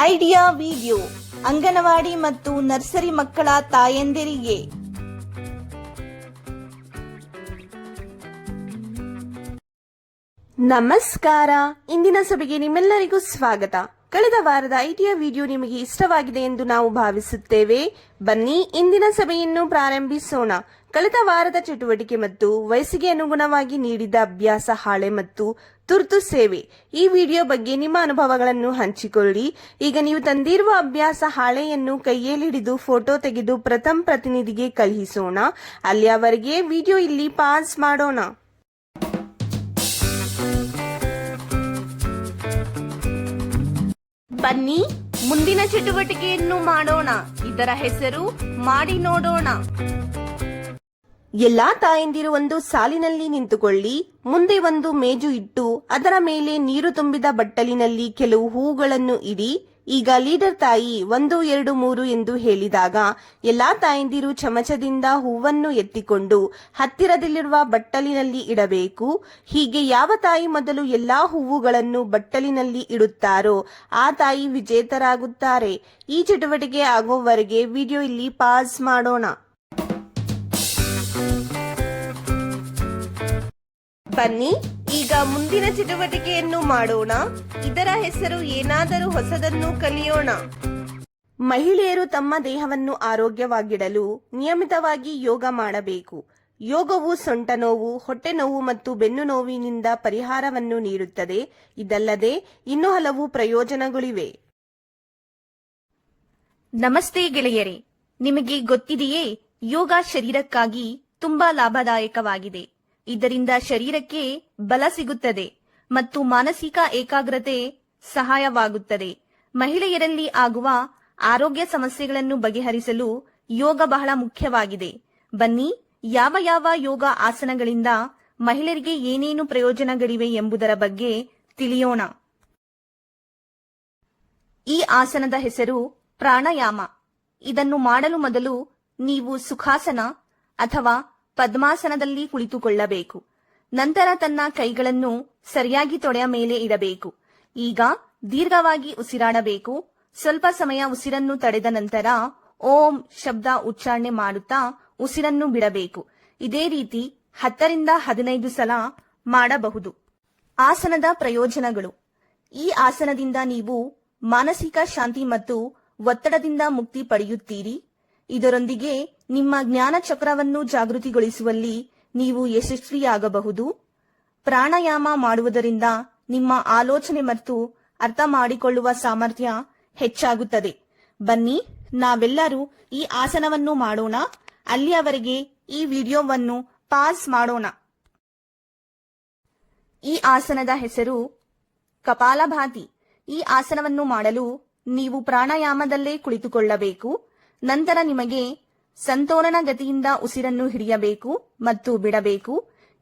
Idea video anganwadi ಮತ್ತು nursery ಮಕ್ಕಳ ತಾಯಂದಿರಿಗೆ. ನಮಸ್ಕಾರ. ಇಂದಿನ ಸಭೆಗೆ ನಿಮ್ಮೆಲ್ಲರಿಗೂ ಸ್ವಾಗತ. ಕಳೆದ ವಾರದ ಐಡಿಯಾ ವಿಡಿಯೋ ನಿಮಗೆ ಇಷ್ಟವಾಗಿದೆ ಎಂದು ನಾವು ಭಾವಿಸುತ್ತೇವೆ. ಬನ್ನಿ ಇಂದಿನ ಸಭೆಯನ್ನು ಪ್ರಾರಂಭಿಸೋಣ. ಕಳೆದ ವಾರದ ಚಟುವಟಿಕೆ ಮತ್ತು ವಯಸ್ಸಿಗೆ ಅನುಗುಣವಾಗಿ ನೀಡಿದ ಅಭ್ಯಾಸ ಹಾಳೆ ಮತ್ತು ತುರ್ತು ಸೇವೆ. ಈ ವಿಡಿಯೋ ಬಗ್ಗೆ ನಿಮ್ಮ ಅನುಭವಗಳನ್ನು ಹಂಚಿಕೊಳ್ಳಿ. ಈಗ ನೀವು ತಂದಿರುವ ಅಭ್ಯಾಸ ಹಾಳೆಯನ್ನು ಕೈಯಲ್ಲಿ ಹಿಡಿದು ಫೋಟೋ ತೆಗೆದು ಪ್ರಥಮ ಪ್ರತಿನಿಧಿಗೆ ಕಳುಹಿಸೋಣ. ಅಲ್ಲಿಯವರೆಗೆ ವಿಡಿಯೋ ಇಲ್ಲಿ ಪಾಸ್ ಮಾಡೋಣ. ಬನ್ನಿ ಮುಂದಿನ ಚಟುವಟಿಕೆಯನ್ನು ಮಾಡೋಣ. ಇದರ ಹೆಸರು ಮಾಡಿ ನೋಡೋಣ. ಎಲ್ಲಾ ತಾಯಂದಿರು ಒಂದು ಸಾಲಿನಲ್ಲಿ ನಿಂತುಕೊಳ್ಳಿ. ಮುಂದೆ ಒಂದು ಮೇಜು ಇಟ್ಟು ಅದರ ಮೇಲೆ ನೀರು ತುಂಬಿದ ಬಟ್ಟಲಿನಲ್ಲಿ ಕೆಲವು ಹೂಗಳನ್ನು ಇಡಿ. ಈಗ ಲೀಡರ್ ತಾಯಿ 1, 2, 3 ಎಂದು ಹೇಳಿದಾಗ ಎಲ್ಲಾ ತಾಯಂದಿರು ಚಮಚದಿಂದ ಹೂವನ್ನು ಎತ್ತಿಕೊಂಡು ಹತ್ತಿರದಲ್ಲಿರುವ ಬಟ್ಟಲಿನಲ್ಲಿ ಇಡಬೇಕು. ಹೀಗೆ ಯಾವ ತಾಯಿ ಮೊದಲು ಎಲ್ಲಾ ಹೂವುಗಳನ್ನು ಬಟ್ಟಲಿನಲ್ಲಿ ಇಡುತ್ತಾರೋ ಆ ತಾಯಿ ವಿಜೇತರಾಗುತ್ತಾರೆ. ಈ ಚಟುವಟಿಕೆ ಆಗುವವರೆಗೆ ವಿಡಿಯೋ ಇಲ್ಲಿ ಪಾಸ್ ಮಾಡೋಣ. ಬನ್ನಿ ಈಗ ಮುಂದಿನ ಚಟುವಟಿಕೆಯನ್ನು ಮಾಡೋಣ. ಇದರ ಹೆಸರು ಏನಾದರೂ ಹೊಸದನ್ನು ಕಲಿಯೋಣ. ಮಹಿಳೆಯರು ತಮ್ಮ ದೇಹವನ್ನು ಆರೋಗ್ಯವಾಗಿಡಲು ನಿಯಮಿತವಾಗಿ ಯೋಗ ಮಾಡಬೇಕು. ಯೋಗವು ಸೊಂಟ ನೋವು, ಹೊಟ್ಟೆ ನೋವು ಮತ್ತು ಬೆನ್ನು ನೋವಿನಿಂದ ಪರಿಹಾರವನ್ನು ನೀಡುತ್ತದೆ. ಇದಲ್ಲದೆ ಇನ್ನೂ ಹಲವು ಪ್ರಯೋಜನಗಳಿವೆ. ನಮಸ್ತೆ ಗೆಳೆಯರೇ, ನಿಮಗೆ ಗೊತ್ತಿದೆಯೇ, ಯೋಗ ಶರೀರಕ್ಕಾಗಿ ತುಂಬಾ ಲಾಭದಾಯಕವಾಗಿದೆ. ಇದರಿಂದ ಶರೀರಕ್ಕೆ ಬಲ ಸಿಗುತ್ತದೆ ಮತ್ತು ಮಾನಸಿಕ ಏಕಾಗ್ರತೆ ಸಹಾಯವಾಗುತ್ತದೆ. ಮಹಿಳೆಯರಲ್ಲಿ ಆಗುವ ಆರೋಗ್ಯ ಸಮಸ್ಯೆಗಳನ್ನು ಬಗೆಹರಿಸಲು ಯೋಗ ಬಹಳ ಮುಖ್ಯವಾಗಿದೆ. ಬನ್ನಿ ಯಾವ ಯಾವ ಯೋಗ ಆಸನಗಳಿಂದ ಮಹಿಳೆಯರಿಗೆ ಏನೇನು ಪ್ರಯೋಜನಗಳಿವೆ ಎಂಬುದರ ಬಗ್ಗೆ ತಿಳಿಯೋಣ. ಈ ಆಸನದ ಹೆಸರು ಪ್ರಾಣಾಯಾಮ. ಇದನ್ನು ಮಾಡಲು ಮೊದಲು ನೀವು ಸುಖಾಸನ ಅಥವಾ ಪದ್ಮಾಸನದಲ್ಲಿ ಕುಳಿತುಕೊಳ್ಳಬೇಕು. ನಂತರ ತನ್ನ ಕೈಗಳನ್ನು ಸರಿಯಾಗಿ ತೊಡೆಯ ಮೇಲೆ ಇಡಬೇಕು. ಈಗ ದೀರ್ಘವಾಗಿ ಉಸಿರಾಡಬೇಕು. ಸ್ವಲ್ಪ ಸಮಯ ಉಸಿರನ್ನು ತಡೆದ ನಂತರ ಓಂ ಶಬ್ದ ಉಚ್ಚಾರಣೆ ಮಾಡುತ್ತಾ ಉಸಿರನ್ನು ಬಿಡಬೇಕು. ಇದೇ ರೀತಿ 10 ರಿಂದ 15 ಸಲ ಮಾಡಬಹುದು. ಆಸನದ ಪ್ರಯೋಜನಗಳು. ಈ ಆಸನದಿಂದ ನೀವು ಮಾನಸಿಕ ಶಾಂತಿ ಮತ್ತು ಒತ್ತಡದಿಂದ ಮುಕ್ತಿ ಪಡೆಯುತ್ತೀರಿ. ಇದರೊಂದಿಗೆ ನಿಮ್ಮ ಜ್ಞಾನ ಚಕ್ರವನ್ನು ಜಾಗೃತಿಗೊಳಿಸುವಲ್ಲಿ ನೀವು ಯಶಸ್ವಿಯಾಗಬಹುದು. ಪ್ರಾಣಾಯಾಮ ಮಾಡುವುದರಿಂದ ನಿಮ್ಮ ಆಲೋಚನೆ ಮತ್ತು ಅರ್ಥ ಮಾಡಿಕೊಳ್ಳುವ ಸಾಮರ್ಥ್ಯ ಹೆಚ್ಚಾಗುತ್ತದೆ. ಬನ್ನಿ ನಾವೆಲ್ಲರೂ ಈ ಆಸನವನ್ನು ಮಾಡೋಣ. ಅಲ್ಲಿಯವರೆಗೆ ಈ ವಿಡಿಯೋವನ್ನು ಪಾಸ್ ಮಾಡೋಣ. ಈ ಆಸನದ ಹೆಸರು ಕಪಾಲಭಾತಿ. ಈ ಆಸನವನ್ನು ಮಾಡಲು ನೀವು ಪ್ರಾಣಾಯಾಮದಲ್ಲೇ ಕುಳಿತುಕೊಳ್ಳಬೇಕು. ನಂತರ ನಿಮಗೆ ಸಂತೋಲನ ಗತಿಯಿಂದ ಉಸಿರನ್ನು ಹಿಡಿಯಬೇಕು ಮತ್ತು ಬಿಡಬೇಕು.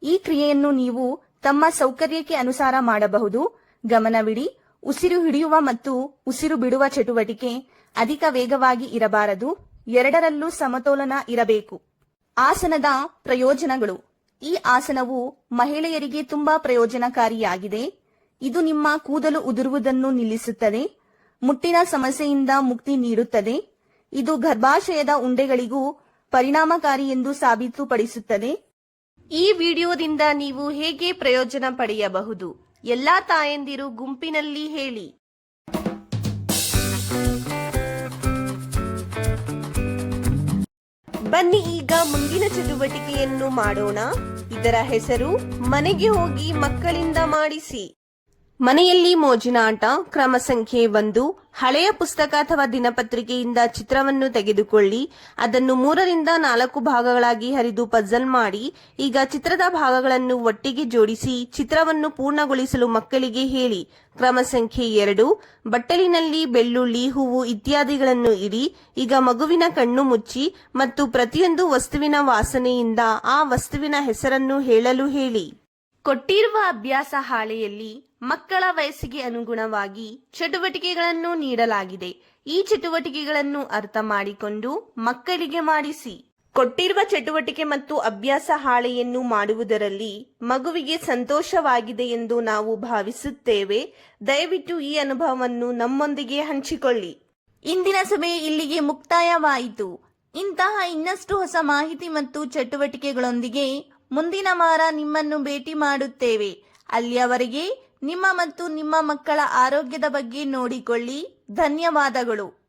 ಈ ಕ್ರಿಯೆಯನ್ನು ನೀವು ತಮ್ಮ ಸೌಕರ್ಯಕ್ಕೆ ಅನುಸಾರ ಮಾಡಬಹುದು. ಗಮನವಿಡಿ, ಉಸಿರು ಹಿಡಿಯುವ ಮತ್ತು ಉಸಿರು ಬಿಡುವ ಚಟುವಟಿಕೆ ಅಧಿಕ ವೇಗವಾಗಿ ಇರಬಾರದು. ಎರಡರಲ್ಲೂ ಸಮತೋಲನ ಇರಬೇಕು. ಆಸನದ ಪ್ರಯೋಜನಗಳು. ಈ ಆಸನವು ಮಹಿಳೆಯರಿಗೆ ತುಂಬಾ ಪ್ರಯೋಜನಕಾರಿಯಾಗಿದೆ. ಇದು ನಿಮ್ಮ ಕೂದಲು ಉದುರುವುದನ್ನು ನಿಲ್ಲಿಸುತ್ತದೆ. ಮುಟ್ಟಿನ ಸಮಸ್ಯೆಯಿಂದ ಮುಕ್ತಿ ನೀಡುತ್ತದೆ. ಇದು ಗರ್ಭಾಶಯದ ಉಂಡೆಗಳಿಗೂ ಪರಿಣಾಮಕಾರಿ ಎಂದು ಸಾಬೀತುಪಡಿಸುತ್ತದೆ. ಈ ವಿಡಿಯೋದಿಂದ ನೀವು ಹೇಗೆ ಪ್ರಯೋಜನ ಪಡೆಯಬಹುದು? ಎಲ್ಲಾ ತಾಯಂದಿರು ಗುಂಪಿನಲ್ಲಿ ಹೇಳಿ. ಬನ್ನಿ ಈಗ ಮುಂದಿನ ಚಟುವಟಿಕೆಯನ್ನು ಮಾಡೋಣ. ಇದರ ಹೆಸರು ಮನೆಗೆ ಹೋಗಿ ಮಕ್ಕಳಿಂದ ಮಾಡಿಸಿ. ಮನೆಯಲ್ಲಿ ಮೋಜಿನ ಆಟ. ಕ್ರಮ ಸಂಖ್ಯೆ 1. ಹಳೆಯ ಪುಸ್ತಕ ಅಥವಾ ದಿನಪತ್ರಿಕೆಯಿಂದ ಚಿತ್ರವನ್ನು ತೆಗೆದುಕೊಳ್ಳಿ. ಅದನ್ನು 3 ರಿಂದ 4 ಭಾಗಗಳಾಗಿ ಹರಿದು ಪಜಲ್ ಮಾಡಿ. ಈಗ ಚಿತ್ರದ ಭಾಗಗಳನ್ನು ಒಟ್ಟಿಗೆ ಜೋಡಿಸಿ ಚಿತ್ರವನ್ನು ಪೂರ್ಣಗೊಳಿಸಲು ಮಕ್ಕಳಿಗೆ ಹೇಳಿ. ಕ್ರಮ ಸಂಖ್ಯೆ 2. ಬಟ್ಟಲಿನಲ್ಲಿ ಬೆಳ್ಳುಳ್ಳಿ, ಹೂವು ಇತ್ಯಾದಿಗಳನ್ನು ಇಡಿ. ಈಗ ಮಗುವಿನ ಕಣ್ಣು ಮುಚ್ಚಿ ಮತ್ತು ಪ್ರತಿಯೊಂದು ವಸ್ತುವಿನ ವಾಸನೆಯಿಂದ ಆ ವಸ್ತುವಿನ ಹೆಸರನ್ನು ಹೇಳಲು ಹೇಳಿ. ಕೊಟ್ಟಿರುವ ಅಭ್ಯಾಸ ಹಾಳೆಯಲ್ಲಿ ಮಕ್ಕಳ ವಯಸ್ಸಿಗೆ ಅನುಗುಣವಾಗಿ ಚಟುವಟಿಕೆಗಳನ್ನು ನೀಡಲಾಗಿದೆ. ಈ ಚಟುವಟಿಕೆಗಳನ್ನು ಅರ್ಥ ಮಾಡಿಕೊಂಡು ಮಕ್ಕಳಿಗೆ ಮಾಡಿಸಿ. ಕೊಟ್ಟಿರುವ ಚಟುವಟಿಕೆ ಮತ್ತು ಅಭ್ಯಾಸ ಹಾಳೆಯನ್ನು ಮಾಡುವುದರಲ್ಲಿ ಮಗುವಿಗೆ ಸಂತೋಷವಾಗಿದೆ ಎಂದು ನಾವು ಭಾವಿಸುತ್ತೇವೆ. ದಯವಿಟ್ಟು ಈ ಅನುಭವವನ್ನು ನಮ್ಮೊಂದಿಗೆ ಹಂಚಿಕೊಳ್ಳಿ. ಇಂದಿನ ಸಭೆ ಇಲ್ಲಿಗೆ ಮುಕ್ತಾಯವಾಯಿತು. ಇಂತಹ ಇನ್ನಷ್ಟು ಹೊಸ ಮಾಹಿತಿ ಮತ್ತು ಚಟುವಟಿಕೆಗಳೊಂದಿಗೆ ಮುಂದಿನ ವಾರ ನಿಮ್ಮನ್ನು ಭೇಟಿ ಮಾಡುತ್ತೇವೆ. ಅಲ್ಲಿಯವರೆಗೆ ನಿಮ್ಮ ಮತ್ತು ನಿಮ್ಮ ಮಕ್ಕಳ ಆರೋಗ್ಯದ ಬಗ್ಗೆ ನೋಡಿಕೊಳ್ಳಿ. ಧನ್ಯವಾದಗಳು.